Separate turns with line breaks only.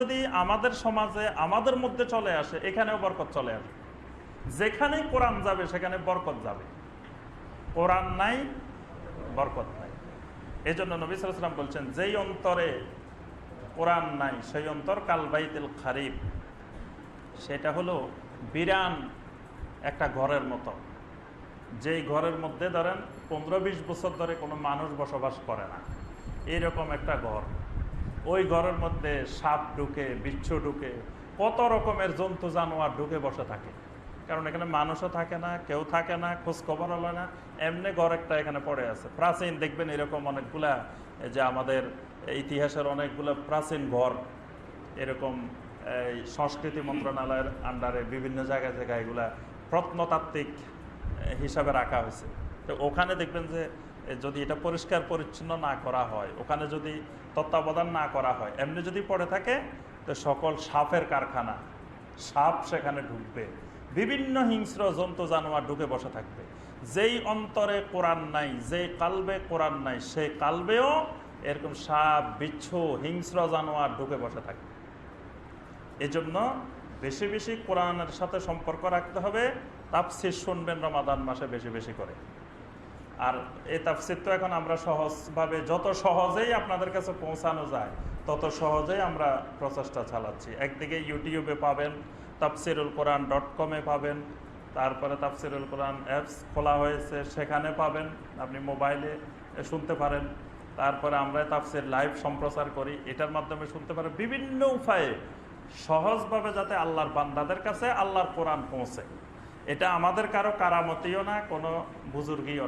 যদি আমাদের সমাজে আমাদের মধ্যে চলে আসে, এখানেও বরকত চলে আসে। যেখানেই কোরআন যাবে সেখানে বরকত যাবে। কোরআন নাই, বরকত নাই। এই জন্য নবী সাল্লাল্লাহু আলাইহি ওয়াসাল্লাম বলছেন, যেই অন্তরে কোরআন নাই সেই অন্তর কালবাইতুল খারিব, সেটা হলো বিরান একটা ঘরের মতো। যেই ঘরের মধ্যে ধরেন 15-20 বছর ধরে কোনো মানুষ বসবাস করে না, এইরকম একটা ঘর। ওই ঘরের মধ্যে সাপ ঢুকে, বিচ্ছু ঢুকে, কত রকমের জন্তু জানোয়ার ঢুকে বসে থাকে। কারণ এখানে মানুষও থাকে না, কেউ থাকে না, খোঁজ খবর হলো না, এমনি ঘর একটা এখানে পড়ে আছে। প্রাচীন দেখবেন এরকম অনেকগুলা, যে আমাদের ইতিহাসের অনেকগুলো প্রাচীন ঘর এরকম এই সংস্কৃতি মন্ত্রণালয়ের আন্ডারে বিভিন্ন জায়গায় জায়গায় এগুলা প্রত্নতাত্ত্বিক হিসাবে রাখা হয়েছে। তো ওখানে দেখবেন যে যদি এটা পরিষ্কার পরিচ্ছন্ন না করা হয়, ওখানে যদি তত্ত্বাবধান না করা হয়, এমনি যদি পড়ে থাকে, তো সকল সাপের কারখানা, সাপ সেখানে ঢুকবে, বিভিন্ন হিংস্র জন্তু জানোয়ার ঢুকে বসে থাকবে। যেই অন্তরে কোরআন নাই, যেই কালবে কোরআন নাই, সেই কালবেও এরকম সাপ, বিচ্ছু, হিংস্র জানোয়ার ঢুকে বসে থাকবে। এজন্য বেশি বেশি কোরআনের সাথে সম্পর্ক রাখতে হবে। তাফসির শুনবেন রমাদান মাসে বেশি বেশি করে। আর এই তাফসির তো এখন আমরা সহজভাবে, যত সহজেই আপনাদের কাছে পৌঁছানো যায় তত সহজেই আমরা প্রচেষ্টা চালাচ্ছি। একদিকে ইউটিউবে পাবেন, tafsirulquran.com পাবেন, তারপরে তাফসিরুল কোরআন অ্যাপস খোলা হয়েছে, সেখানে পাবেন, আপনি মোবাইলে শুনতে পারেন। তারপরে আমরা তাফসির লাইভ সম্প্রচার করি, এটার মাধ্যমে শুনতে পারেন। বিভিন্ন উপায়ে সহজভাবে যাতে আল্লাহর বান্দাদের কাছে আল্লাহর কোরআন পৌঁছে। এটা আমাদের কারো কারামতিও না, কোনো বুজুর্গিও না।